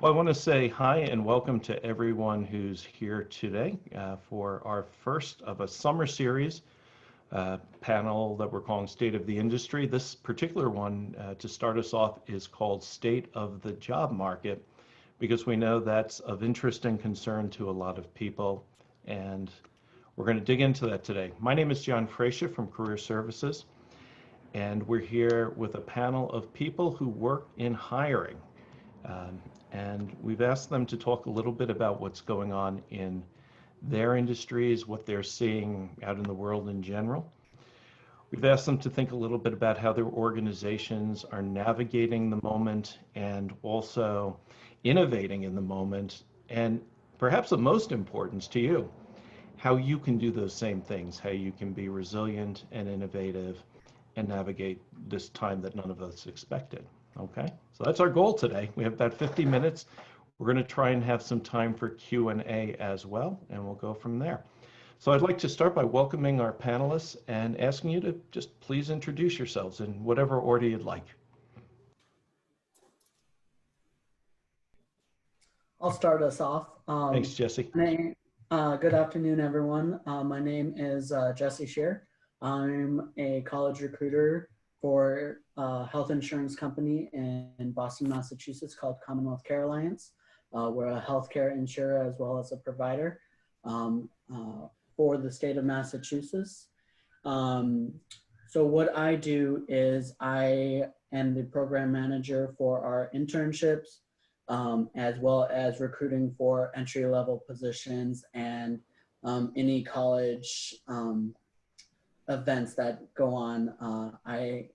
Well, I want to say hi and welcome to everyone who's here today for our first of a summer series panel that we're calling State of the Industry. This particular one, to start us off, is called State of the Job Market, because we know that's of interest and concern to a lot of people, and we're going to dig into that today. My name is John Fracchia from Career Services, and we're here with a panel of people who work in hiring. And we've asked them to talk a little bit about what's going on in their industries, what they're seeing out in the world in general. We've asked them to think a little bit about how their organizations are navigating the moment and also innovating in the moment, and perhaps of most importance to you, how you can do those same things, how you can be resilient and innovative and navigate this time that none of us expected. Okay, so that's our goal today. We have about 50 minutes. We're going to try and have some time for Q&A as well, and we'll go from there. So I'd like to start by welcoming our panelists and asking you to just please introduce yourselves in whatever order you'd like. I'll start us off. Thanks, Jesse. Good afternoon, everyone. My name is Jesse Shearer. I'm a college recruiter for a health insurance company in Boston, Massachusetts called Commonwealth Care Alliance. We're a healthcare insurer as well as a provider for the state of Massachusetts. So what I do is I am the program manager for our internships, as well as recruiting for entry-level positions and any college events that go on. I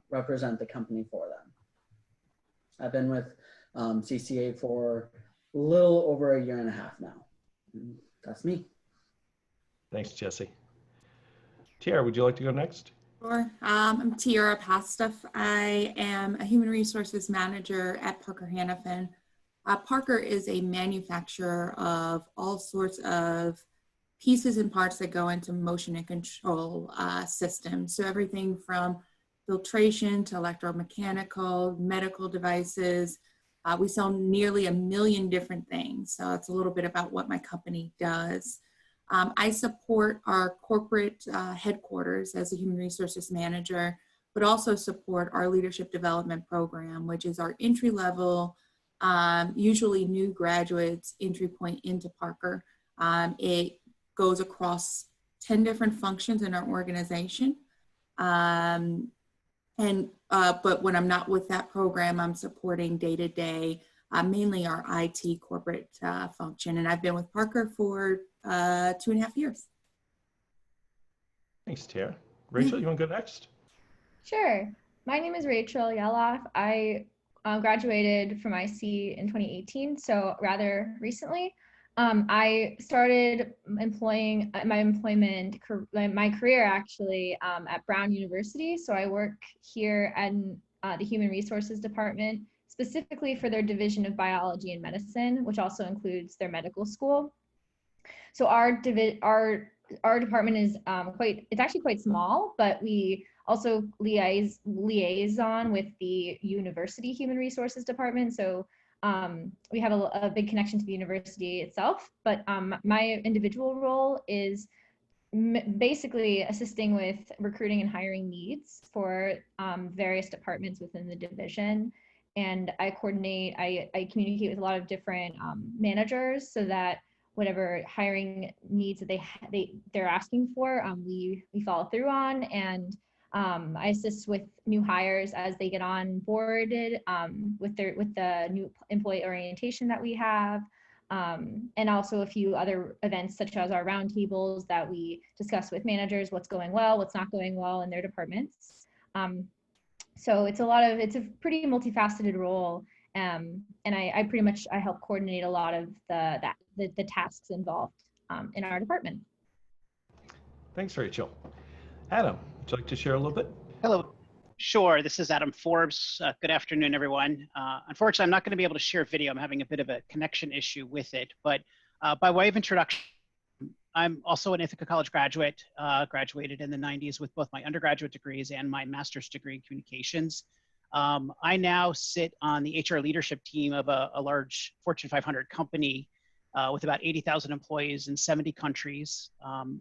represent the company for them. I've been with CCA for a little over 1.5 years now. And that's me. Thanks, Jesse. Teaira, would you like to go next? Sure. I'm Teaira Pastuf. I am a human resources manager at Parker Hannifin. Parker is a manufacturer of all sorts of pieces and parts that go into motion and control systems. So everything from filtration to electromechanical, medical devices. We sell nearly 1 million different things. So it's a little bit about what my company does. I support our corporate headquarters as a human resources manager, but also support our leadership development program, which is our entry level, usually new graduates entry point into Parker. It goes across 10 different functions in our organization. But when I'm not with that program, I'm supporting day-to-day, mainly our IT corporate function. And I've been with Parker for 2.5 years. Thanks, Teaira. Rachel, you want to go next? Sure. My name is Rachel Yeloff. I graduated from IC in 2018, so rather recently. I started my career actually at Brown University. So I work here in the Human Resources Department, specifically for their Division of Biology and Medicine, which also includes their medical school. So our department is it's actually quite small, but we also liaison with the University Human Resources Department. So we have a big connection to the university itself, but my individual role is basically assisting with recruiting and hiring needs for various departments within the division. And I coordinate, I communicate with a lot of different managers so that whatever hiring needs that they're asking for, we follow through on. And I assist with new hires as they get onboarded with the new employee orientation that we have, and also a few other events such as our roundtables that we discuss with managers what's going well, what's not going well in their departments. So it's a pretty multifaceted role, and I pretty much help coordinate a lot of the tasks involved in our department. Thanks, Rachel. Adam, would you like to share a little bit? Hello. Sure. This is Adam Forbes. Good afternoon, everyone. Unfortunately, I'm not going to be able to share video. I'm having a bit of a connection issue with it. But by way of introduction, I'm also an Ithaca College graduate, graduated in the 90s with both my undergraduate degrees and my master's degree in communications. I now sit on the HR leadership team of a large Fortune 500 company with about 80,000 employees in 70 countries.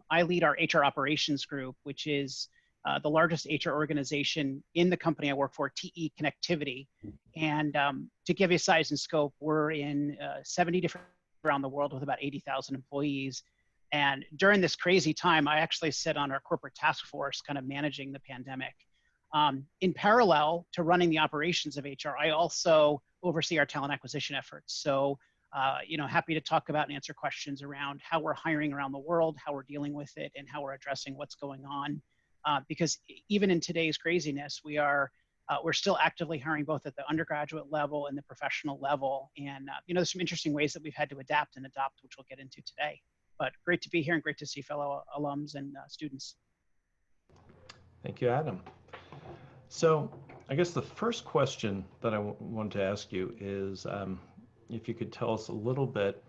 I lead our HR operations group, which is the largest HR organization in the company I work for, TE Connectivity. And to give you a size and scope, we're in 70 different around the world with about 80,000 employees. And during this crazy time, I actually sit on our corporate task force kind of managing the pandemic. In parallel to running the operations of HR, I also oversee our talent acquisition efforts. So, happy to talk about and answer questions around how we're hiring around the world, how we're dealing with it, and how we're addressing what's going on. Because even in today's craziness, we're still actively hiring both at the undergraduate level and the professional level. And, there's some interesting ways that we've had to adapt and adopt, which we'll get into today. But great to be here and great to see fellow alums and students. Thank you, Adam. So I guess the first question that I wanted to ask you is if you could tell us a little bit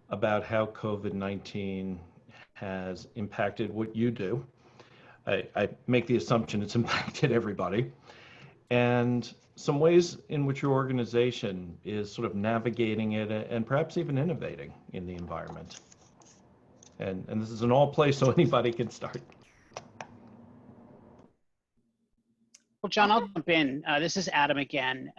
about how COVID-19 has impacted what you do. I make the assumption it's impacted everybody, and some ways in which your organization is sort of navigating it and perhaps even innovating in the environment. And this is an all place, so anybody can start. Well, John, I'll jump in. This is Adam again.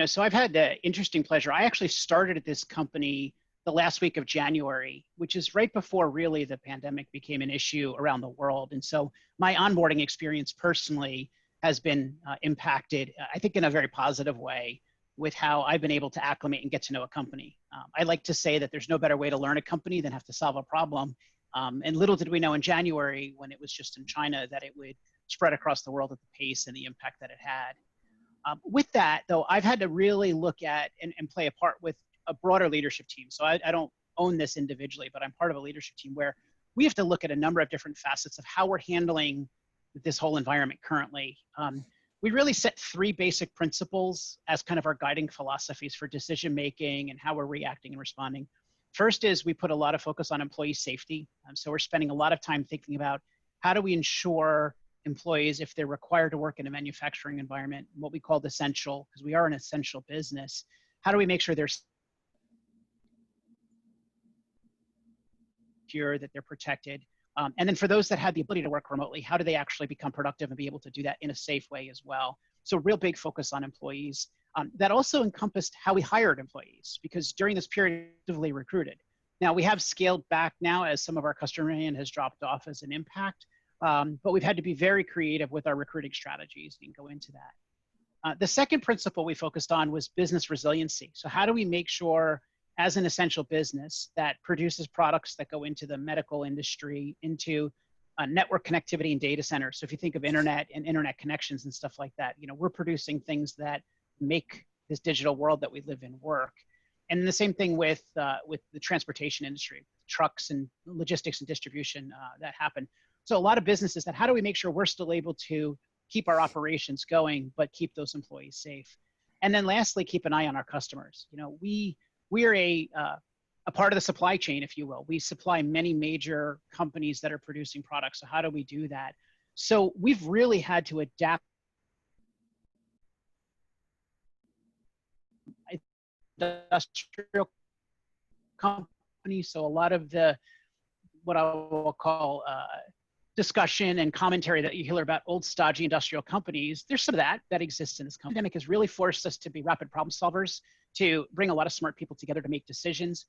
So I've had the interesting pleasure. I actually started at this company the last week of January, which is right before really the pandemic became an issue around the world. And so my onboarding experience personally has been impacted, I think in a very positive way, with how I've been able to acclimate and get to know a company. I like to say that there's no better way to learn a company than have to solve a problem. And little did we know in January, when it was just in China, that it would spread across the world at the pace and the impact that it had. With that, though, I've had to really look at and play a part with a broader leadership team. So I don't own this individually, but I'm part of a leadership team where we have to look at a number of different facets of how we're handling this whole environment currently. We really set three basic principles as kind of our guiding philosophies for decision making and how we're reacting and responding. First is we put a lot of focus on employee safety. So we're spending a lot of time thinking about how do we ensure employees, if they're required to work in a manufacturing environment, what we call essential, because we are an essential business, how do we make sure they're secure, that they're protected? And then for those that had the ability to work remotely, how do they actually become productive and be able to do that in a safe way as well? So real big focus on employees. That also encompassed how we hired employees, because during this period, actively recruited. Now we have scaled back now as some of our customer demand has dropped off as an impact, but we've had to be very creative with our recruiting strategies and go into that. The second principle we focused on was business resiliency. So how do we make sure as an essential business that produces products that go into the medical industry, into network connectivity and data centers. So if you think of internet and internet connections and stuff like that, we're producing things that make this digital world that we live in work. And the same thing with the transportation industry, trucks and logistics and distribution that happen. So a lot of businesses that, how do we make sure we're still able to keep our operations going, but keep those employees safe? And then lastly, keep an eye on our customers. We are a part of the supply chain, if you will. We supply many major companies that are producing products. So how do we do that? So we've really had to adapt industrial companies. So a lot of what I will call discussion and commentary that you hear about old stodgy industrial companies, there's some of that exists in this company. The pandemic has really forced us to be rapid problem solvers, to bring a lot of smart people together to make decisions.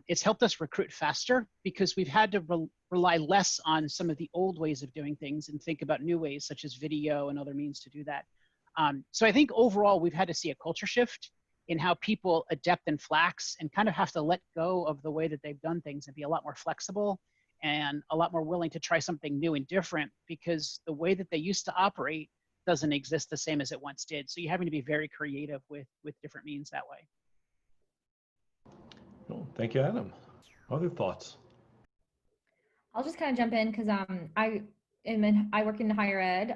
It's helped us recruit faster because we've had to rely less on some of the old ways of doing things and think about new ways such as video and other means to do that. So I think overall we've had to see a culture shift in how people adapt and flex and kind of have to let go of the way that they've done things and be a lot more flexible and a lot more willing to try something new and different, because the way that they used to operate doesn't exist the same as it once did. So you're having to be very creative with different means that way. Cool. Thank you, Adam. Other thoughts? I'll just kind of jump in because I work in higher ed,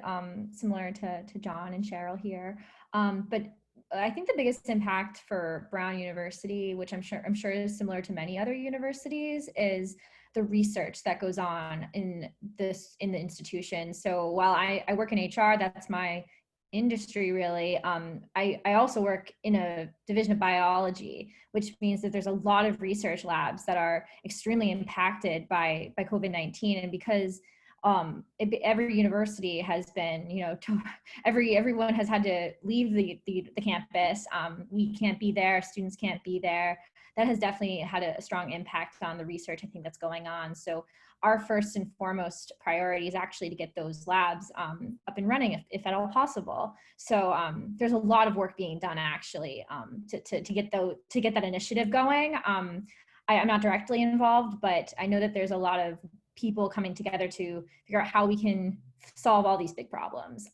similar to John and Cheryl here. But I think the biggest impact for Brown University, which I'm sure is similar to many other universities, is the research that goes on in the institution. So while I work in HR, that's my industry really. I also work in a division of biology, which means that there's a lot of research labs that are extremely impacted by COVID-19. And because every university has been, everyone has had to leave the campus. We can't be there, students can't be there. That has definitely had a strong impact on the research, I think, that's going on. So our first and foremost priority is actually to get those labs up and running if at all possible. So there's a lot of work being done actually to get that initiative going. I'm not directly involved, but I know that there's a lot of people coming together to figure out how we can solve all these big problems.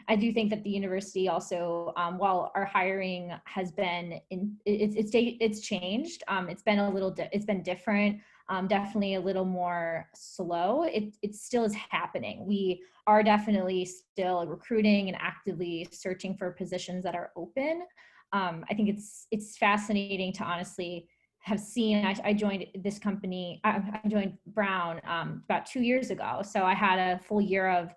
I do think that the university also, while our hiring has been it's changed. It's been different. Definitely a little more slow. It still is happening. We are definitely still recruiting and actively searching for positions that are open. I think it's fascinating to honestly have seen. I joined this company. I joined Brown about 2 years ago, so I had a full year of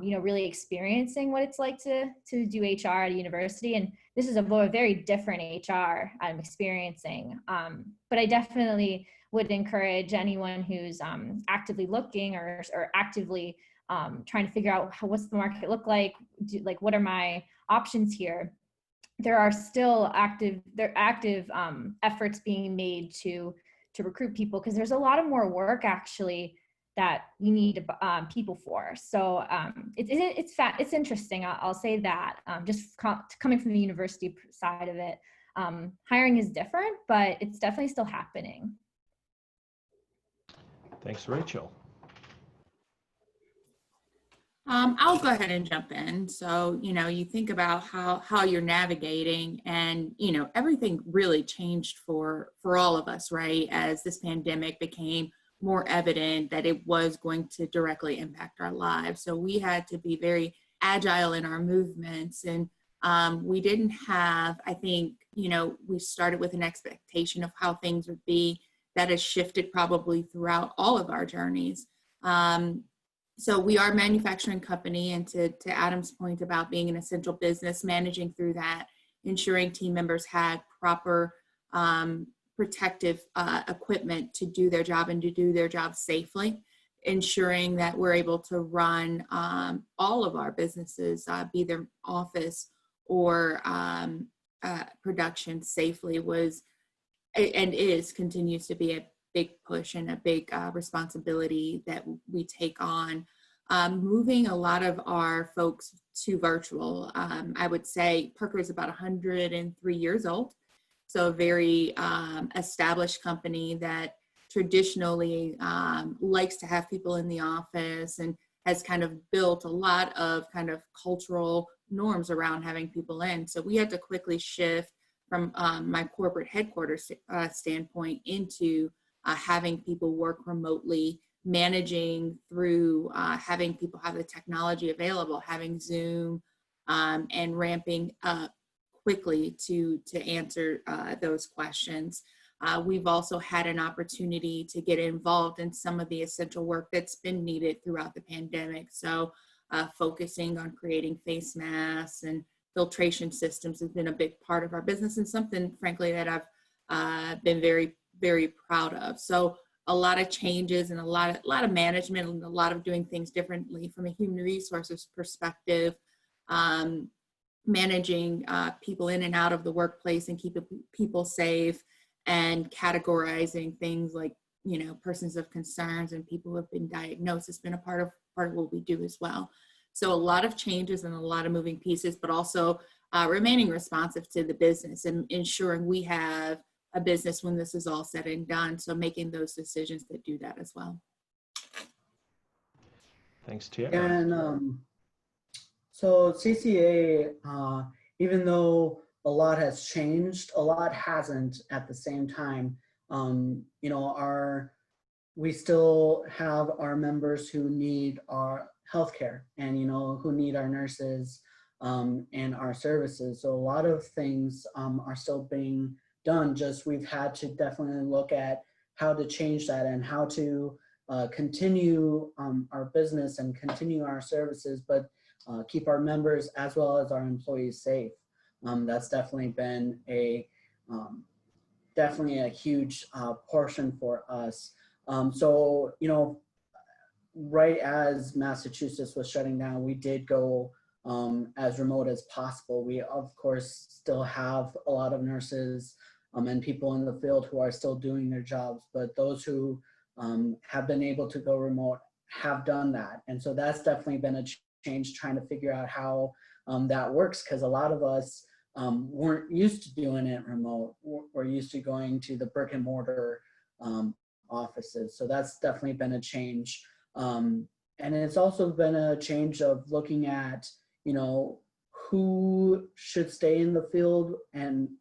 really experiencing what it's like to do HR at a university. And this is a very different HR I'm experiencing. But I definitely would encourage anyone who's actively looking or actively trying to figure out what's the market look like, what are my options here. There are still active efforts being made to recruit people, because there's a lot of more work actually that you need people for. So it's interesting. I'll say that just coming from the university side of it, hiring is different, but it's definitely still happening. Thanks, Rachel. I'll go ahead and jump in. So, you think about how you're navigating, and, everything really changed for all of us, right? As this pandemic became more evident that it was going to directly impact our lives. So we had to be very agile in our movements. And we didn't have, I think, we started with an expectation of how things would be that has shifted probably throughout all of our journeys. So we are a manufacturing company, and to Adam's point about being an essential business, managing through that, ensuring team members had proper protective equipment to do their job and to do their job safely, ensuring that we're able to run all of our businesses, be their office or production safely, was and continues to be a big push and a big responsibility that we take on. Moving a lot of our folks to virtual. I would say Parker is about 103 years old. So a very established company that traditionally likes to have people in the office and has kind of built a lot of kind of cultural norms around having people in. So we had to quickly shift from my corporate headquarters standpoint into having people work remotely, managing through having people have the technology available, having Zoom, and ramping up quickly to answer those questions. We've also had an opportunity to get involved in some of the essential work that's been needed throughout the pandemic. So focusing on creating face masks and filtration systems has been a big part of our business, and something, frankly, that I've been very, very proud of. So a lot of changes and a lot of management and a lot of doing things differently from a human resources perspective, managing people in and out of the workplace and keeping people safe, and categorizing things like, persons of concerns and people who have been diagnosed has been a part of what we do as well. So a lot of changes and a lot of moving pieces, but also remaining responsive to the business and ensuring we have a business when this is all said and done. So making those decisions that do that as well. Thanks, Teaira. And so CCA, even though a lot has changed, a lot hasn't at the same time. We still have our members who need our healthcare and, who need our nurses and our services. So a lot of things are still being done. Just we've had to definitely look at how to change that and how to continue our business and continue our services. But keep our members as well as our employees safe. That's definitely been a huge portion for us. So, you know, right as Massachusetts was shutting down, we did go as remote as possible. We, of course, still have a lot of nurses and people in the field who are still doing their jobs, but those who have been able to go remote have done that. And so that's definitely been a change, trying to figure out how that works, because a lot of us weren't used to doing it remote. We're used to going to the brick and mortar offices. So that's definitely been a change. And it's also been a change of looking at, you know, who should stay in the field,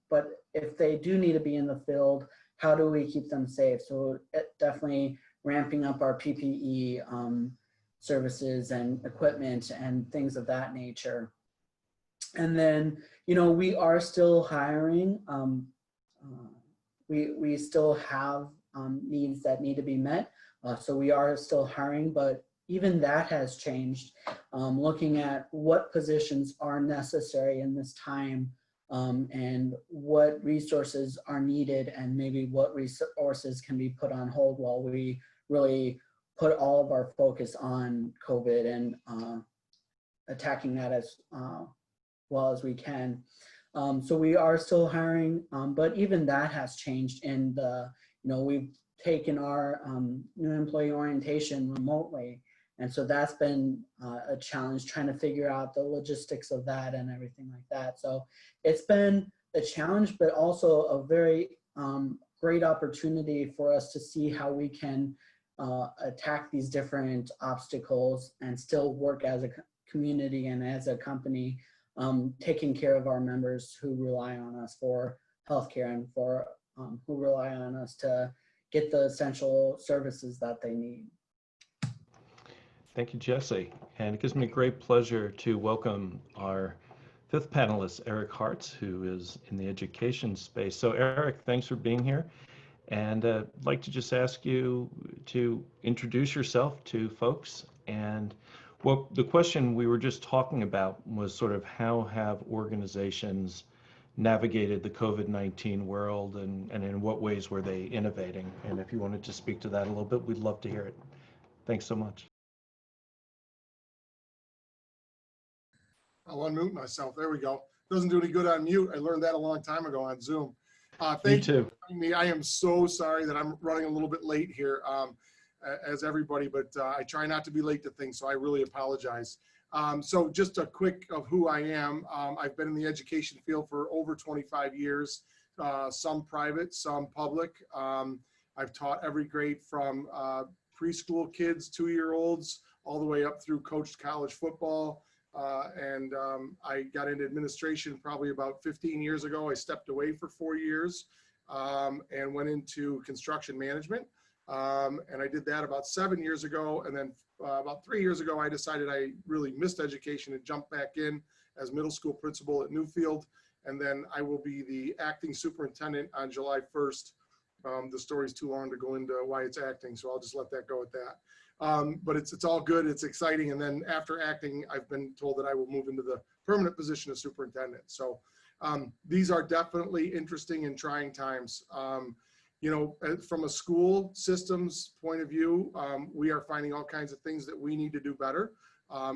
but if they do need to be in the field, how do we keep them safe? So definitely ramping up our PPE services and equipment and things of that nature. And then, you know, we are still hiring. We still have needs that need to be met. So we are still hiring, but even that has changed. Looking at what positions are necessary in this time and what resources are needed, and maybe what resources can be put on hold while we really put all of our focus on COVID and attacking that as well as we can. So we are still hiring, but even that has changed. And you know, we've taken our new employee orientation remotely, and so that's been a challenge, trying to figure out the logistics of that and everything like that. So it's been a challenge, but also a very great opportunity for us to see how we can attack these different obstacles and still work as a community and as a company, taking care of our members who rely on us for healthcare and for who rely on us to get the essential services that they need. Thank you, Jesse. And it gives me great pleasure to welcome our fifth panelist, Eric Hartz, who is in the education space. So Eric, thanks for being here. And I'd like to just ask you to introduce yourself to folks. And well, the question we were just talking about was sort of how have organizations navigated the COVID-19 world, and in what ways were they innovating? And if you wanted to speak to that a little bit, we'd love to hear it. Thanks so much. I'll unmute myself. There we go. Doesn't do any good on mute. I learned that a long time ago on Zoom. Me too. Me. I am so sorry that I'm running a little bit late here, as everybody, but I try not to be late to things, so I really apologize. So just a quick of who I am. I've been in the education field for over 25 years, some private, some public. I've taught every grade from preschool kids, 2-year-olds, all the way up through coached college football. And I got into administration probably about 15 years ago. I stepped away for 4 years and went into construction management. And I did that about 7 years ago. And then about 3 years ago, I decided I really missed education and jumped back in as middle school principal at Newfield. And then I will be the acting superintendent on July 1st. The story's too long to go into why it's acting, so I'll just let that go at that. But it's all good, it's exciting. And then after acting, I've been told that I will move into the permanent position of superintendent. So these are definitely interesting and trying times. You know, from a school systems point of view, we are finding all kinds of things that we need to do better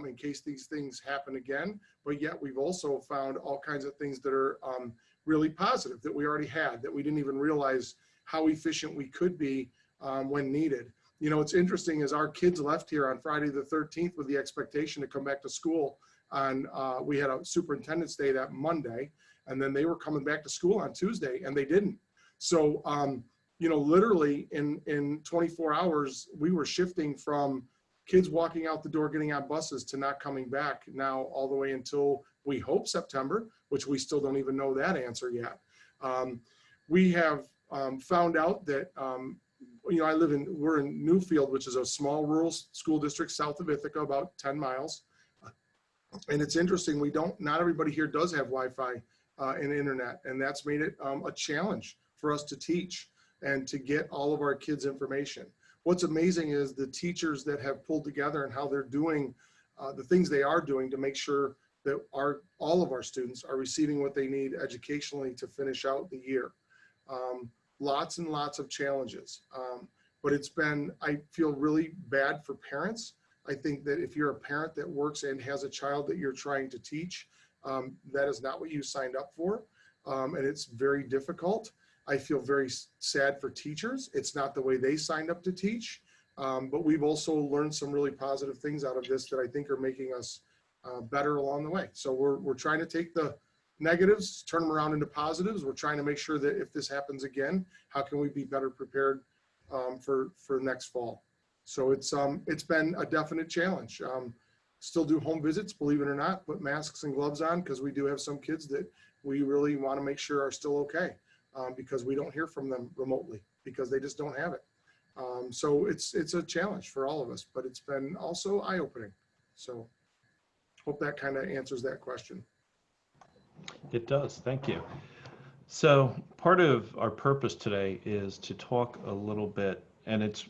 in case these things happen again. But yet we've also found all kinds of things that are really positive that we already had, that we didn't even realize how efficient we could be when needed. You know, it's interesting, as our kids left here on Friday the 13th with the expectation to come back to school on, we had a superintendent's day that Monday, and then they were coming back to school on Tuesday, and they didn't. So, you know, literally in 24 hours, we were shifting from kids walking out the door, getting on buses, to not coming back now all the way until, we hope, September, which we still don't even know that answer yet. We have found out that, you know, we're in Newfield, which is a small rural school district south of Ithaca, about 10 miles. And it's interesting, not everybody here does have Wi-Fi and internet, and that's made it a challenge for us to teach and to get all of our kids information. What's amazing is the teachers that have pulled together and how they're doing the things they are doing to make sure that all of our students are receiving what they need educationally to finish out the year. Lots and lots of challenges, but I feel really bad for parents. I think that if you're a parent that works and has a child that you're trying to teach, that is not what you signed up for, and it's very difficult. I feel very sad for teachers. It's not the way they signed up to teach, but we've also learned some really positive things out of this that I think are making us better along the way. So we're trying to take the negatives, turn them around into positives. We're trying to make sure that if this happens again, how can we be better prepared for next fall? So it's been a definite challenge. Still do home visits, believe it or not, put masks and gloves on, because we do have some kids that we really want to make sure are still okay, because we don't hear from them remotely because they just don't have it. So it's a challenge for all of us, but it's been also eye-opening. So hope that kind of answers that question. It does. Thank you. So part of our purpose today is to talk a little bit, and it's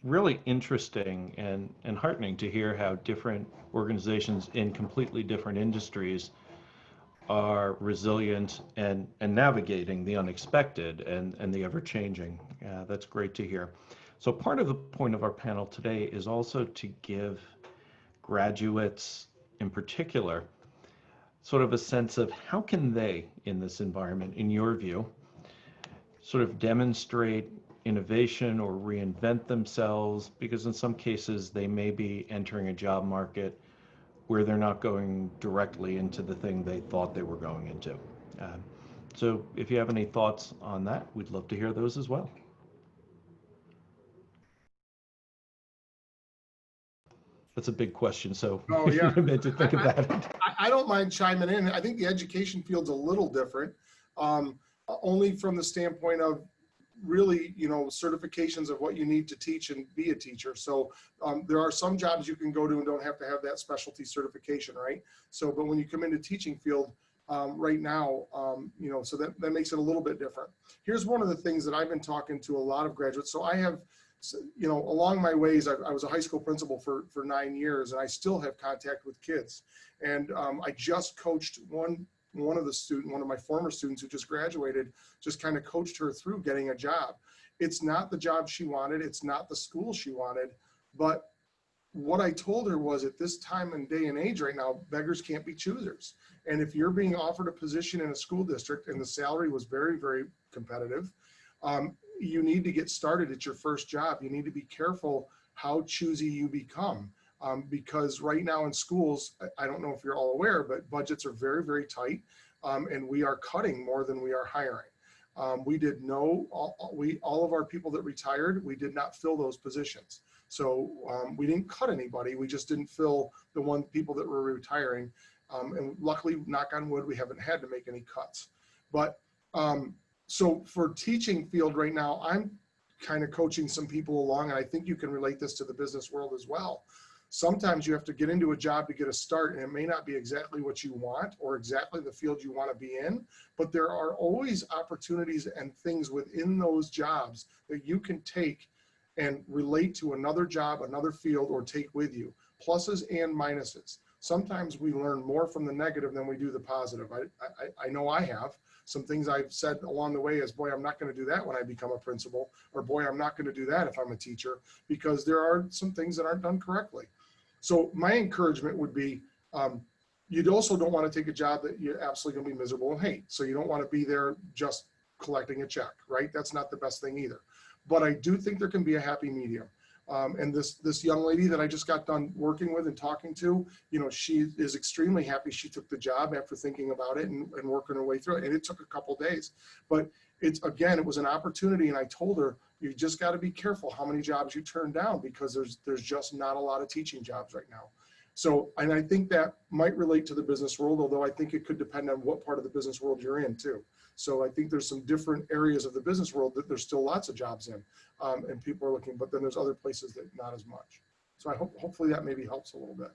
really interesting and heartening to hear how different organizations in completely different industries are resilient and navigating the unexpected and the ever-changing. That's great to hear. So part of the point of our panel today is also to give graduates in particular sort of a sense of how can they, in this environment, in your view, sort of demonstrate innovation or reinvent themselves, because in some cases they may be entering a job market where they're not going directly into the thing they thought they were going into. So if you have any thoughts on that, we'd love to hear those as well. That's a big question, so Yeah. you meant to think about it. I don't mind chiming in. I think the education field's a little different, only from the standpoint of really, certifications of what you need to teach and be a teacher. So there are some jobs you can go to and don't have to have that specialty certification, right? So, but when you come into teaching field right now, so that makes it a little bit different. Here's one of the things that I've been talking to a lot of graduates. So I have, along my ways, I was a high school principal for 9 years, and I still have contact with kids. And I just coached one of my former students who just graduated, just kind of coached her through getting a job. It's not the job she wanted. It's not the school she wanted. But what I told her was, at this time and day and age right now, beggars can't be choosers. And if you're being offered a position in a school district and the salary was very, very competitive, you need to get started at your first job. You need to be careful how choosy you become. Because right now in schools, I don't know if you're all aware, but budgets are very, very tight, and we are cutting more than we are hiring. All of our people that retired, we did not fill those positions. So we didn't cut anybody, we just didn't fill the people that were retiring. And luckily, knock on wood, we haven't had to make any cuts. But so for teaching field right now, I'm kind of coaching some people along, and I think you can relate this to the business world as well. Sometimes you have to get into a job to get a start, and it may not be exactly what you want or exactly the field you want to be in, but there are always opportunities and things within those jobs that you can take and relate to another job, another field, or take with you, pluses and minuses. Sometimes we learn more from the negative than we do the positive. I know I have. Some things I've said along the way is, boy, I'm not going to do that when I become a principal, or boy, I'm not going to do that if I'm a teacher, because there are some things that aren't done correctly. So my encouragement would be, you also don't want to take a job that you're absolutely going to be miserable and hate. So you don't want to be there just collecting a check, right? That's not the best thing either. But I do think there can be a happy medium. And this young lady that I just got done working with and talking to, she is extremely happy she took the job after thinking about it and working her way through it. And it took a couple days, but it was an opportunity. And I told her, you just got to be careful how many jobs you turn down, because there's just not a lot of teaching jobs right now. So, and I think that might relate to the business world, although I think it could depend on what part of the business world you're in too. So I think there's some different areas of the business world that there's still lots of jobs in, and people are looking, but then there's other places that not as much. So hopefully that maybe helps a little bit.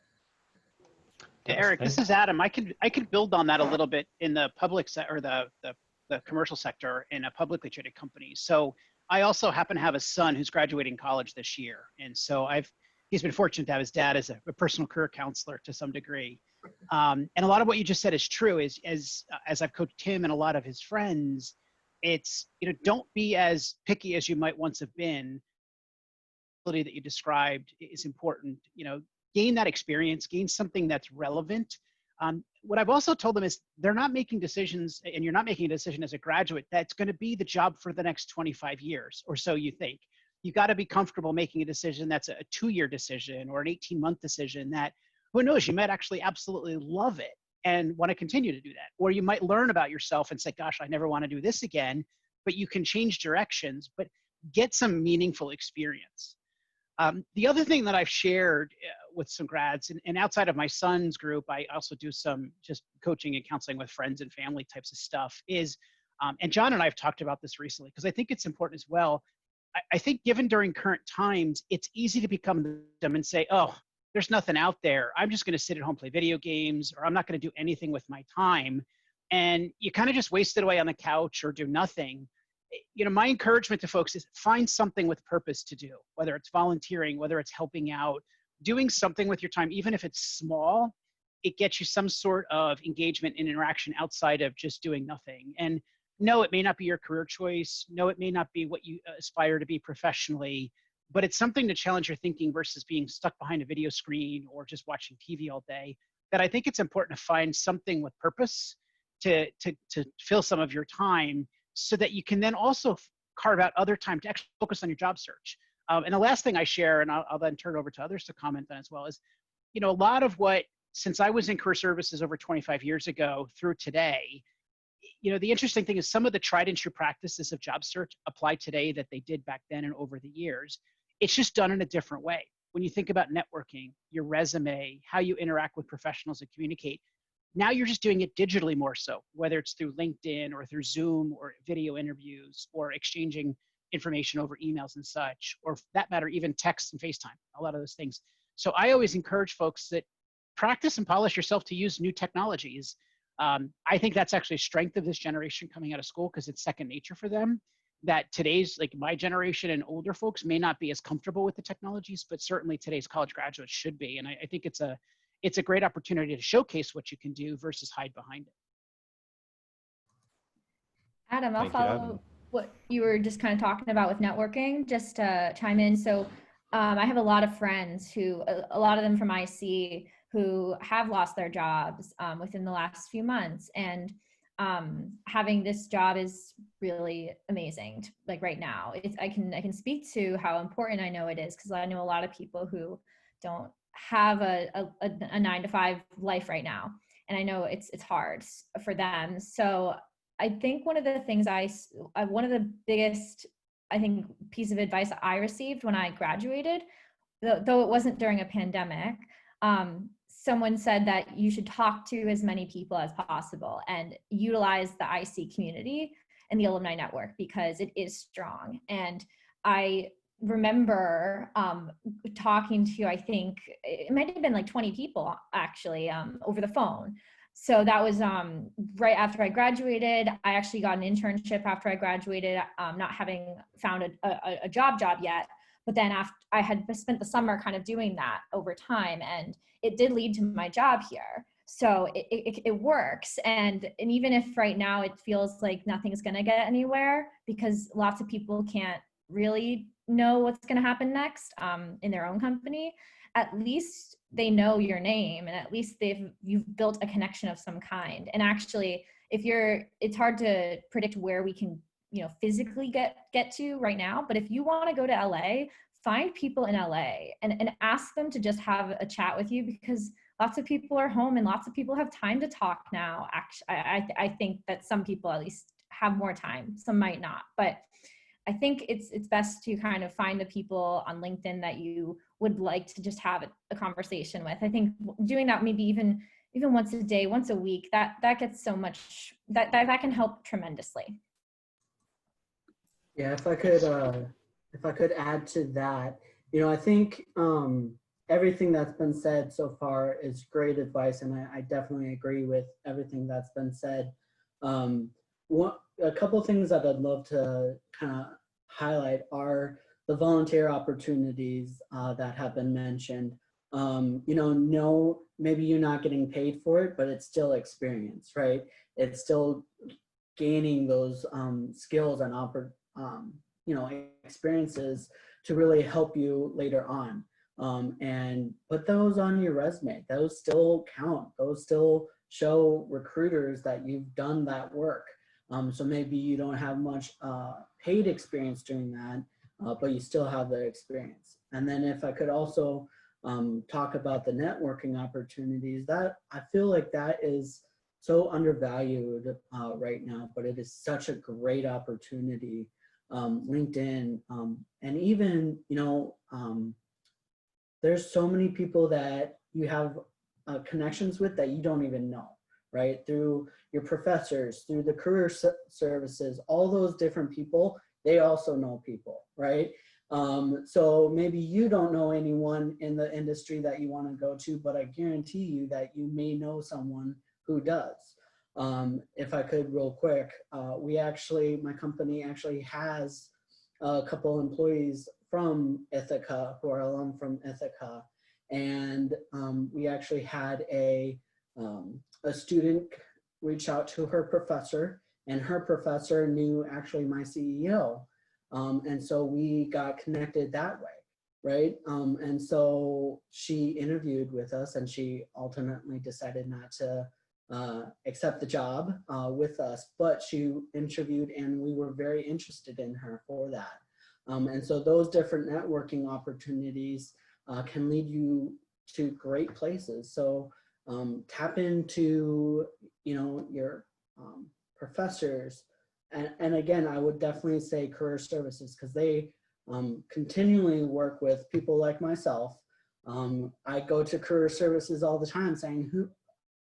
Yeah, Eric, this is Adam. I could build on that a little bit in the public sector, or the commercial sector in a publicly traded company. So I also happen to have a son who's graduating college this year. And so I've he's been fortunate to have his dad as a personal career counselor to some degree. And a lot of what you just said is true. As I've coached him and a lot of his friends, it's, don't be as picky as you might once have been. The ability that you described is important. Gain that experience, gain something that's relevant. What I've also told them is they're not making decisions, and you're not making a decision as a graduate that's going to be the job for the next 25 years or so, you think. You got to be comfortable making a decision that's a 2-year decision or an 18-month decision that, who knows, you might actually absolutely love it and want to continue to do that. Or you might learn about yourself and say, gosh, I never want to do this again, but you can change directions, but get some meaningful experience. The other thing that I've shared with some grads, and outside of my son's group, I also do some just coaching and counseling with friends and family types of stuff, is, and John and I have talked about this recently, because I think it's important as well. I think given during current times, it's easy to become the victim and say, oh, there's nothing out there. I'm just going to sit at home, play video games, or I'm not going to do anything with my time. And you kind of just waste it away on the couch or do nothing. My encouragement to folks is find something with purpose to do, whether it's volunteering, whether it's helping out, doing something with your time, even if it's small, it gets you some sort of engagement and interaction outside of just doing nothing. And no, it may not be your career choice. No, it may not be what you aspire to be professionally, but it's something to challenge your thinking versus being stuck behind a video screen or just watching TV all day. That I think it's important to find something with purpose to fill some of your time, so that you can then also carve out other time to actually focus on your job search. And the last thing I share, and I'll then turn it over to others to comment on as well, is, a lot of what, since I was in career services over 25 years ago through today, the interesting thing is some of the tried and true practices of job search apply today that they did back then and over the years. It's just done in a different way. When you think about networking, your resume, how you interact with professionals and communicate, now you're just doing it digitally more so, whether it's through LinkedIn or through Zoom or video interviews or exchanging information over emails and such, or for that matter, even text and FaceTime, a lot of those things. So I always encourage folks that practice and polish yourself to use new technologies. I think that's actually a strength of this generation coming out of school, because it's second nature for them. That today's, like my generation and older folks, may not be as comfortable with the technologies, but certainly today's college graduates should be. And I think it's a great opportunity to showcase what you can do versus hide behind it. Adam, I'll follow what you were just kind of talking about with networking, just to chime in. So I have a lot of friends who, a lot of them from IC, who have lost their jobs within the last few months. And having this job is really amazing. Like right now, I can speak to how important I know it is, because I know a lot of people who don't have a 9-to-5 life right now. And I know it's hard for them. So I think one of the things one of the biggest, I think, piece of advice I received when I graduated, though it wasn't during a pandemic, someone said that you should talk to as many people as possible and utilize the IC community and the alumni network, because it is strong. And I remember talking to, I think it might have been like 20 people actually over the phone. So that was right after I graduated. I actually got an internship after I graduated, not having found a job yet. But then after I had spent the summer kind of doing that over time, and it did lead to my job here. So it works. And even if right now it feels like nothing's going to get anywhere, because lots of people can't really know what's going to happen next in their own company, at least they know your name, and at least you've built a connection of some kind. And actually, it's hard to predict where we can, physically get to right now. But if you want to go to LA, find people in LA and ask them to just have a chat with you, because lots of people are home and lots of people have time to talk now. Actually, I think that some people at least have more time, some might not, but I think it's best to kind of find the people on LinkedIn that you would like to just have a conversation with. I think doing that maybe even once a day, once a week, that gets so much, that can help tremendously. Yeah, if I could add to that, I think everything that's been said so far is great advice, and I definitely agree with everything that's been said. A couple of things that I'd love to kind of highlight are the volunteer opportunities that have been mentioned. No, maybe you're not getting paid for it, but it's still experience, right? It's still gaining those skills and experiences to really help you later on. And put those on your resume. Those still count. Those still show recruiters that you've done that work. So maybe you don't have much paid experience doing that, but you still have the experience. And then if I could also talk about the networking opportunities, that I feel like that is so undervalued right now, but it is such a great opportunity. LinkedIn, and even, there's so many people that you have connections with that you don't even know, right? Through your professors, through the career services, all those different people, they also know people, right? So maybe you don't know anyone in the industry that you want to go to, but I guarantee you that you may know someone who does. If I could real quick, my company actually has a couple employees from Ithaca who are alum from Ithaca. And we actually had a student reach out to her professor, and her professor knew actually my CEO. And so we got connected that way, right? And so she interviewed with us, and she ultimately decided not to accept the job with us, but she interviewed and we were very interested in her for that. And so those different networking opportunities can lead you to great places. So tap into, your professors. And again, I would definitely say career services, because they continually work with people like myself. I go to career services all the time saying,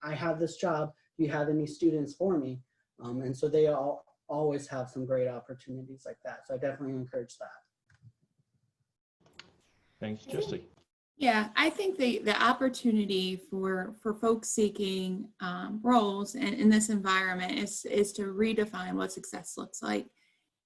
I have this job, do you have any students for me? And so they always have some great opportunities like that. So I definitely encourage that. Thanks, Jesse. Yeah, I think the opportunity for folks seeking roles in this environment is to redefine what success looks like.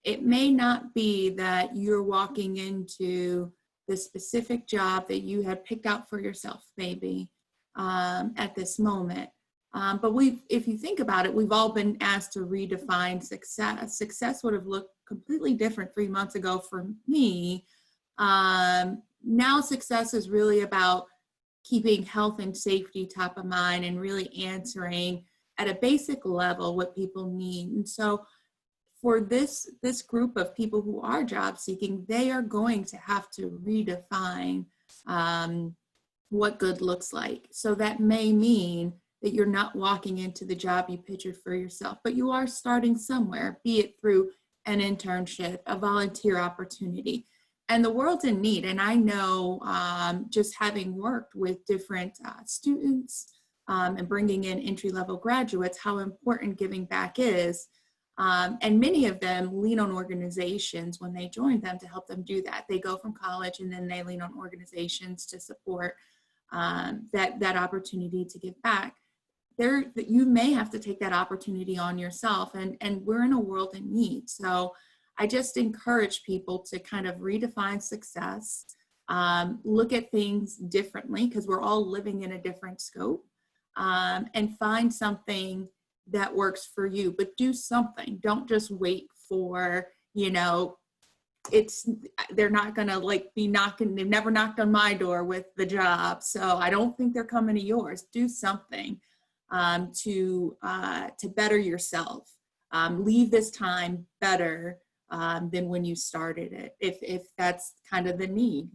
It may not be that you're walking into the specific job that you had picked out for yourself, maybe at this moment. But if you think about it, we've all been asked to redefine success. Success would have looked completely different 3 months ago for me. Now success is really about keeping health and safety top of mind and really answering at a basic level what people need. And so for this group of people who are job seeking, they are going to have to redefine what good looks like. So that may mean that you're not walking into the job you pictured for yourself, but you are starting somewhere, be it through an internship, a volunteer opportunity. And the world's in need. And I know just having worked with different students and bringing in entry-level graduates, how important giving back is. And many of them lean on organizations when they join them to help them do that. They go from college and then they lean on organizations to support that opportunity to give back. You may have to take that opportunity on yourself, and we're in a world in need. So I just encourage people to kind of redefine success, look at things differently, because we're all living in a different scope, and find something that works for you, but do something. Don't just wait for, they're not gonna be knocking, they've never knocked on my door with the job, so I don't think they're coming to yours. Do something to better yourself. Leave this time better than when you started it, if that's kind of the need,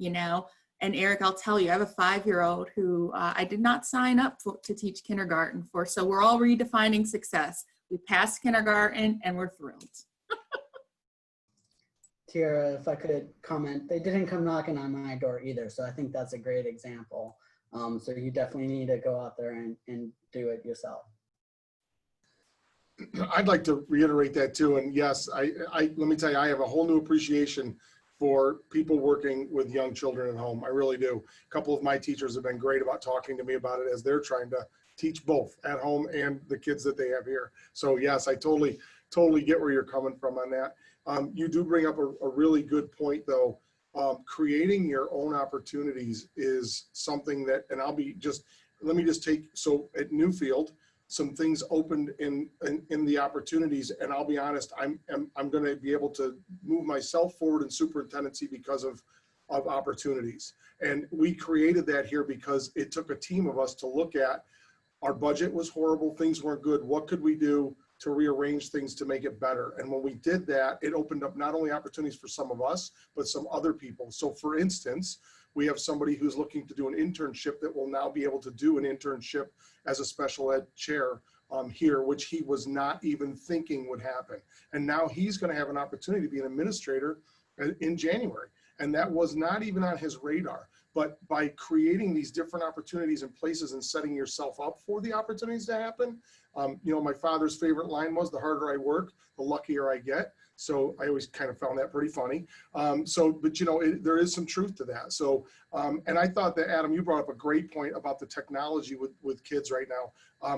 And Eric, I'll tell you, I have a 5-year-old who I did not sign up to teach kindergarten for, so we're all redefining success. We passed kindergarten and we're thrilled. Teaira, if I could comment, they didn't come knocking on my door either, so I think that's a great example. So you definitely need to go out there and do it yourself. I'd like to reiterate that too. And yes, let me tell you, I have a whole new appreciation for people working with young children at home. I really do. A couple of my teachers have been great about talking to me about it as they're trying to teach both at home and the kids that they have here. So yes, I totally get where you're coming from on that. You do bring up a really good point though. creating your own opportunities is something that, and let me just take, so at Newfield, some things opened in the opportunities, and I'll be honest, I'm going to be able to move myself forward in superintendency because of opportunities. And we created that here because it took a team of us to look at, our budget was horrible, things weren't good, what could we do to rearrange things to make it better? And when we did that, it opened up not only opportunities for some of us, but some other people. So for instance, we have somebody who's looking to do an internship that will now be able to do an internship as a special ed chair here, which he was not even thinking would happen. And now he's going to have an opportunity to be an administrator in January. And that was not even on his radar. But by creating these different opportunities and places and setting yourself up for the opportunities to happen, you know, my father's favorite line was, the harder I work, the luckier I get. So I always kind of found that pretty funny. But you know, there is some truth to that. So, and I thought that, Adam, you brought up a great point about the technology with kids right now.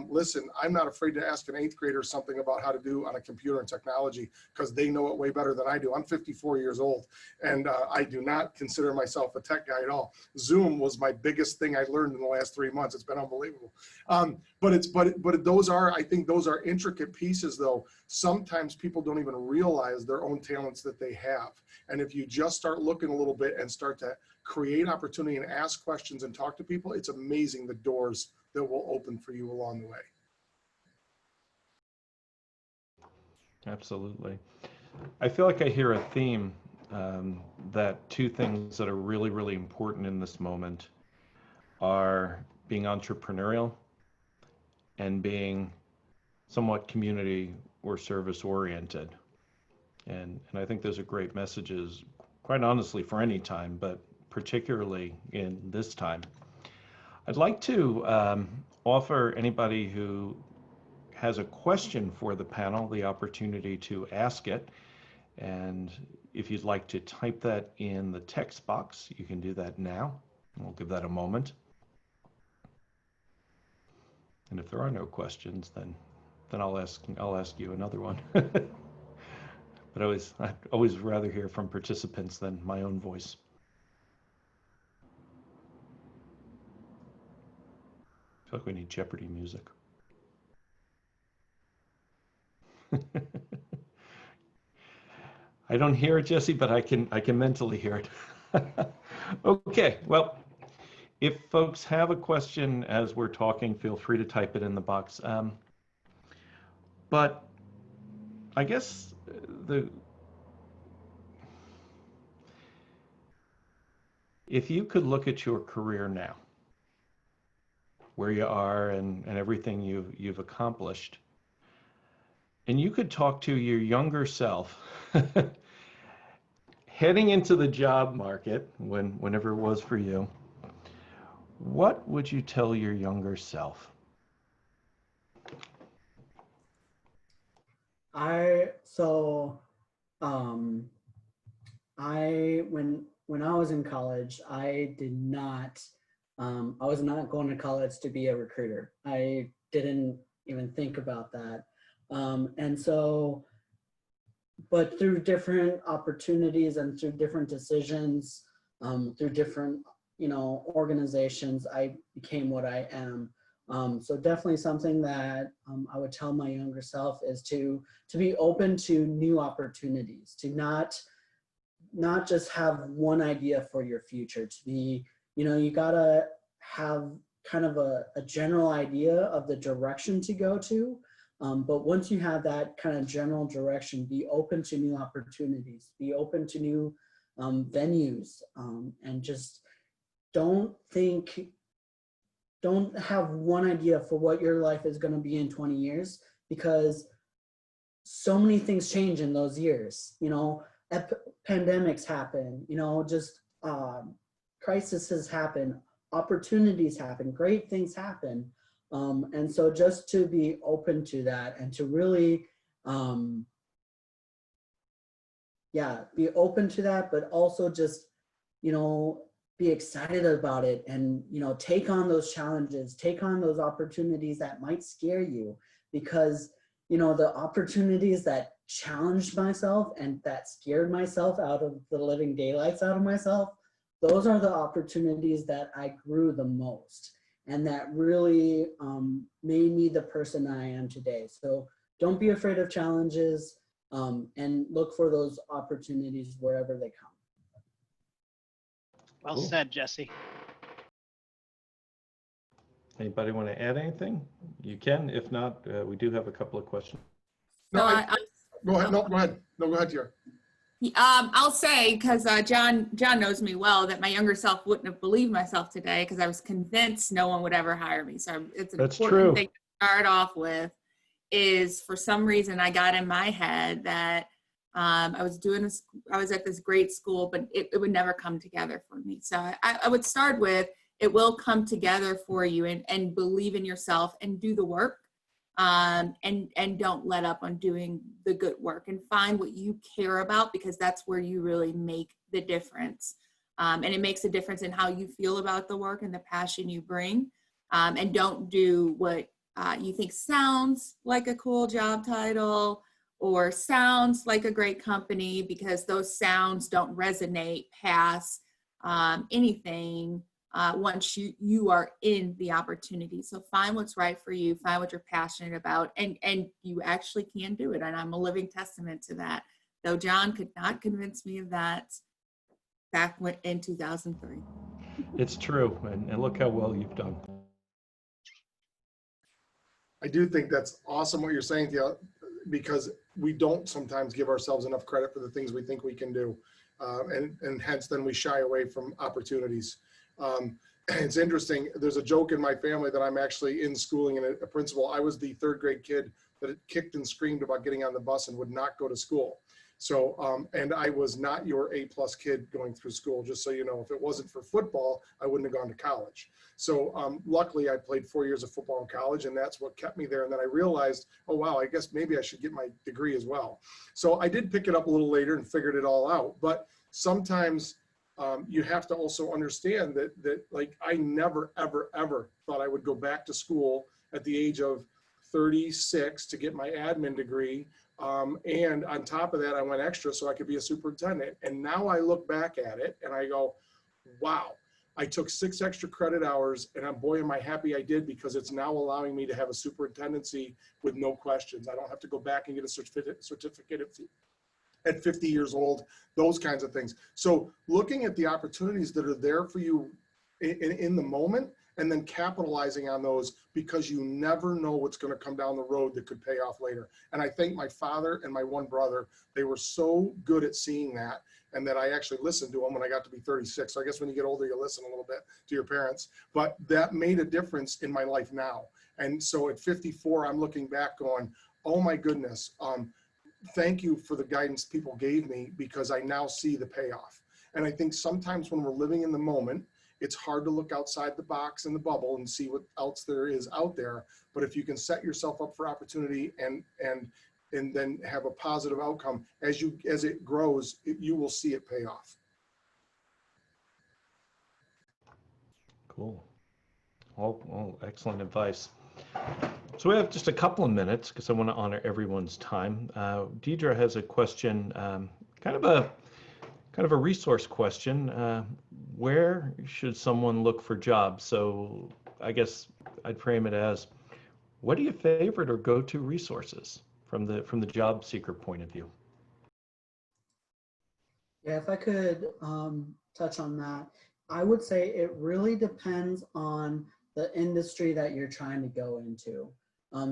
Listen, I'm not afraid to ask an 8th grader something about how to do on a computer and technology, because they know it way better than I do. I'm 54 years old, and I do not consider myself a tech guy at all. Zoom was my biggest thing I learned in the last 3 months. It's been unbelievable. But those are, I think those are intricate pieces, though. Sometimes people don't even realize their own talents that they have. And if you just start looking a little bit and start to create opportunity and ask questions and talk to people, it's amazing the doors that will open for you along the way. Absolutely. I feel like I hear a theme that two things that are really, really important in this moment are being entrepreneurial and being somewhat community or service oriented. And I think those are great messages, quite honestly, for any time, but particularly in this time. I'd like to offer anybody who has a question for the panel the opportunity to ask it. And if you'd like to type that in the text box, you can do that now. We'll give that a moment. And if there are no questions, then I'll ask you another one. But I'd always rather hear from participants than my own voice. I feel like we need Jeopardy music. I don't hear it, Jesse, but I can mentally hear it. Okay, well, if folks have a question as we're talking, feel free to type it in the box. But I guess if you could look at your career now, where you are and everything you've accomplished, and you could talk to your younger self heading into the job market, whenever it was for you, what would you tell your younger self? When I was in college, I was not going to college to be a recruiter. I didn't even think about that. But through different opportunities and through different decisions, through different, organizations, I became what I am. So definitely something that I would tell my younger self is to be open to new opportunities, to not just have one idea for your future, to be, you gotta have kind of a general idea of the direction to go to. But once you have that kind of general direction, be open to new opportunities, be open to new venues, and just don't have one idea for what your life is going to be in 20 years, because so many things change in those years. Pandemics happen, crises happen, opportunities happen, great things happen. And so just to be open to that and to really, be open to that, but also just, be excited about it and, take on those challenges, take on those opportunities that might scare you, because you know, the opportunities that challenged myself and that scared myself out of the living daylights out of myself, those are the opportunities that I grew the most and that really made me the person I am today. So don't be afraid of challenges and look for those opportunities wherever they come. Well Cool. said, Jesse. Anybody want to add anything? You can. If not, we do have a couple of questions. No, So go ahead. No, go ahead. No, go ahead, Teaira. I'll say, because John knows me well, that my younger self wouldn't have believed myself today because I was convinced no one would ever hire me. So it's an That's important true. thing to start off with is for some reason I got in my head that I was at this great school, but it would never come together for me. So I would start with, it will come together for you, and believe in yourself and do the work. And don't let up on doing the good work, and find what you care about, because that's where you really make the difference. And it makes a difference in how you feel about the work and the passion you bring. And don't do what you think sounds like a cool job title or sounds like a great company, because those sounds don't resonate past anything once you are in the opportunity. So find what's right for you, find what you're passionate about, and you actually can do it. And I'm a living testament to that, though John could not convince me of that back in 2003. It's true, and look how well you've done. I do think that's awesome what you're saying, Teaira, because we don't sometimes give ourselves enough credit for the things we think we can do. And hence then we shy away from opportunities. It's interesting. There's a joke in my family that I'm actually in schooling and a principal. I was the third grade kid that kicked and screamed about getting on the bus and would not go to school. So, and I was not your A+ kid going through school, just so you know. If it wasn't for football, I wouldn't have gone to college. So luckily I played 4 years of football in college, and that's what kept me there. And then I realized, oh wow, I guess maybe I should get my degree as well. So I did pick it up a little later and figured it all out. But sometimes you have to also understand that like I never, ever, ever thought I would go back to school at the age of 36 to get my admin degree. And on top of that, I went extra so I could be a superintendent. And now I look back at it and I go, wow, I took 6 extra credit hours, and boy, am I happy I did, because it's now allowing me to have a superintendency with no questions. I don't have to go back and get a certificate at 50 years old, those kinds of things. So looking at the opportunities that are there for you in the moment, and then capitalizing on those, because you never know what's going to come down the road that could pay off later. And I think my father and my one brother, they were so good at seeing that, and that I actually listened to them when I got to be 36. So I guess when you get older, you listen a little bit to your parents, but that made a difference in my life now. And so at 54, I'm looking back going, oh my goodness, thank you for the guidance people gave me, because I now see the payoff. And I think sometimes when we're living in the moment, it's hard to look outside the box and the bubble and see what else there is out there. But if you can set yourself up for opportunity and then have a positive outcome as it grows, you will see it pay off. Cool. All excellent advice. So we have just a couple of minutes because I want to honor everyone's time. Deidre has a question, kind of a resource question. Where should someone look for jobs? So I guess I'd frame it as, what are your favorite or go-to resources from the job seeker point of view? Yeah, if I could touch on that, I would say it really depends on the industry that you're trying to go into.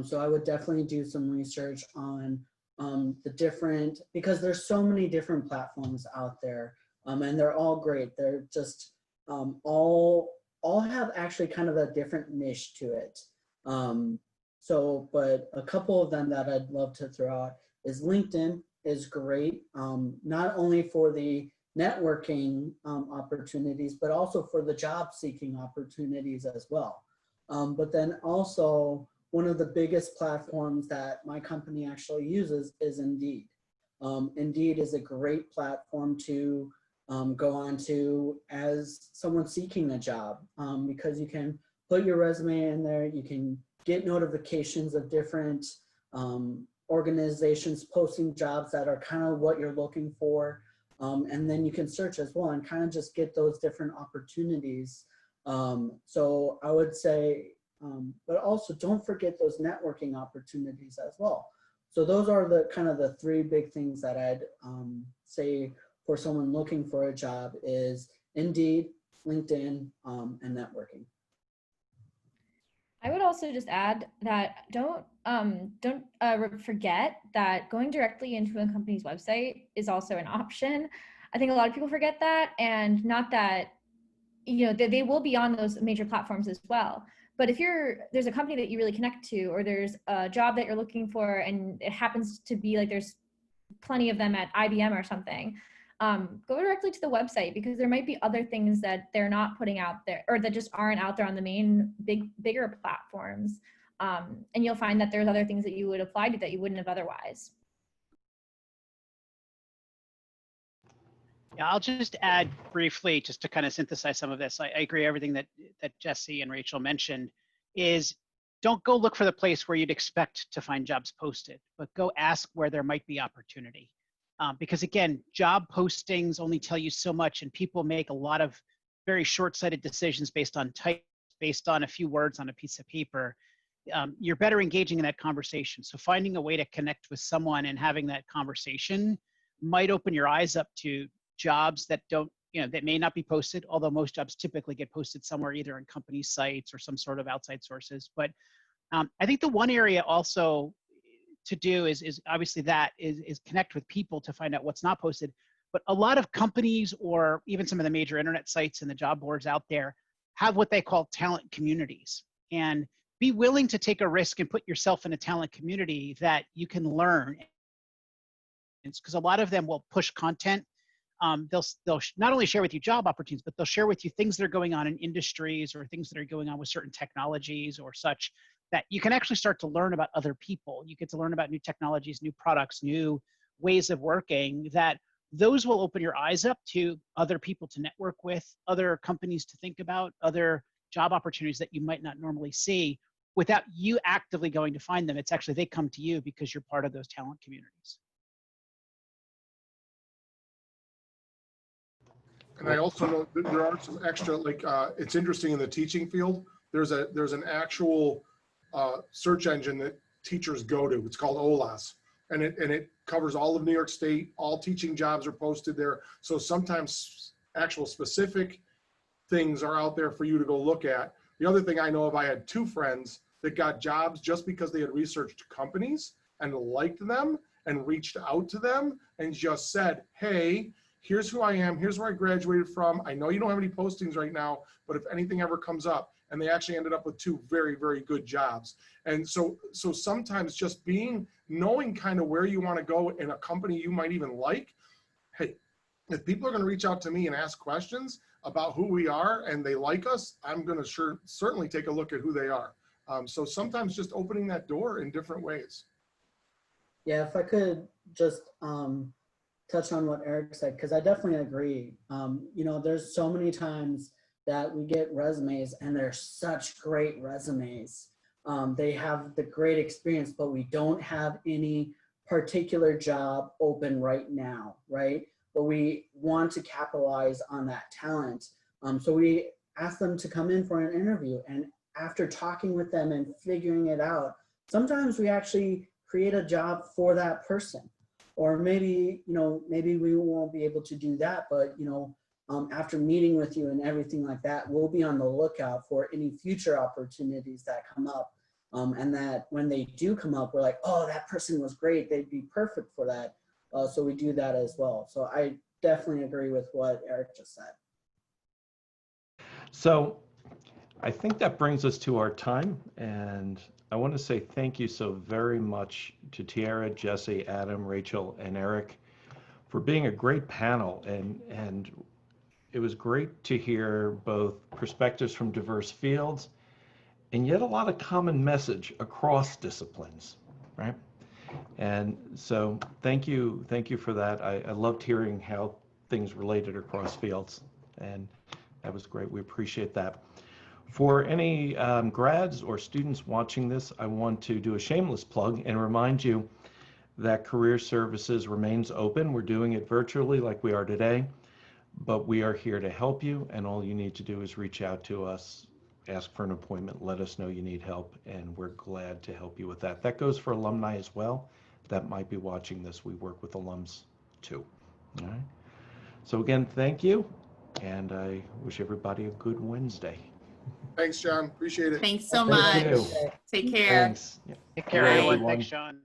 So I would definitely do some research on the different, because there's so many different platforms out there, and they're all great. They're just all have actually kind of a different niche to it. But a couple of them that I'd love to throw out is LinkedIn is great, not only for the networking opportunities, but also for the job seeking opportunities as well. But then also, one of the biggest platforms that my company actually uses is Indeed. Indeed is a great platform to go on to as someone seeking a job, because you can put your resume in there, you can get notifications of different organizations posting jobs that are kind of what you're looking for. And then you can search as well and kind of just get those different opportunities. So I would say, but also don't forget those networking opportunities as well. So those are the kind of the three big things that I'd say for someone looking for a job is Indeed, LinkedIn, and networking. I would also just add that don't forget that going directly into a company's website is also an option. I think a lot of people forget that, and not that, you know, they will be on those major platforms as well. But if there's a company that you really connect to, or there's a job that you're looking for, and it happens to be like there's plenty of them at IBM or something, go directly to the website, because there might be other things that they're not putting out there, or that just aren't out there on the main bigger platforms. And you'll find that there's other things that you would apply to that you wouldn't have otherwise. Yeah, I'll just add briefly, just to kind of synthesize some of this. I agree everything that Jesse and Rachel mentioned is, don't go look for the place where you'd expect to find jobs posted, but go ask where there might be opportunity. Because again, job postings only tell you so much, and people make a lot of very short-sighted decisions based on type, based on a few words on a piece of paper. You're better engaging in that conversation. So finding a way to connect with someone and having that conversation might open your eyes up to jobs that don't, that may not be posted, although most jobs typically get posted somewhere, either in company sites or some sort of outside sources. But I think the one area also to do is obviously that is connect with people to find out what's not posted. But a lot of companies, or even some of the major internet sites and the job boards out there, have what they call talent communities. And be willing to take a risk and put yourself in a talent community that you can learn. It's because a lot of them will push content. They'll not only share with you job opportunities, but they'll share with you things that are going on in industries, or things that are going on with certain technologies or such, that you can actually start to learn about other people. You get to learn about new technologies, new products, new ways of working, that those will open your eyes up to other people to network with, other companies to think about, other job opportunities that you might not normally see without you actively going to find them. It's actually, they come to you because you're part of those talent communities. And I also know that there are some extra, like, it's interesting in the teaching field, there's an actual search engine that teachers go to. It's called OLAS, and it covers all of New York State. All teaching jobs are posted there. So sometimes actual specific things are out there for you to go look at. The other thing I know of, I had 2 friends that got jobs just because they had researched companies and liked them and reached out to them and just said, hey, here's who I am, here's where I graduated from. I know you don't have any postings right now, but if anything ever comes up. And they actually ended up with 2 very, very good jobs. And so sometimes just knowing kind of where you want to go in a company you might even like. Hey, if people are going to reach out to me and ask questions about who we are and they like us, I'm going to certainly take a look at who they are. So sometimes just opening that door in different ways. Yeah, if I could just touch on what Eric said, because I definitely agree. There's so many times that we get resumes and they're such great resumes. They have the great experience, but we don't have any particular job open right now, right? But we want to capitalize on that talent. So we ask them to come in for an interview, and after talking with them and figuring it out, sometimes we actually create a job for that person. Or maybe, maybe we won't be able to do that, but, after meeting with you and everything like that, we'll be on the lookout for any future opportunities that come up. And that when they do come up, we're like, oh, that person was great. They'd be perfect for that. So we do that as well. So I definitely agree with what Eric just said. So I think that brings us to our time. And I want to say thank you so very much to Teaira, Jesse, Adam, Rachel, and Eric for being a great panel. And it was great to hear both perspectives from diverse fields and yet a lot of common message across disciplines, right? And so thank you for that. I loved hearing how things related across fields, and that was great. We appreciate that. For any grads or students watching this, I want to do a shameless plug and remind you that Career Services remains open. We're doing it virtually like we are today, but we are here to help you, and all you need to do is reach out to us, ask for an appointment, let us know you need help, and we're glad to help you with that. That goes for alumni as well that might be watching this. We work with alums too. All right. So again, thank you, and I wish everybody a good Wednesday. Thanks, John. Appreciate it. Thanks so Thank much. you. Take care. Thanks. Yeah. Take care, Bye, everyone. everyone. Thanks, Sean.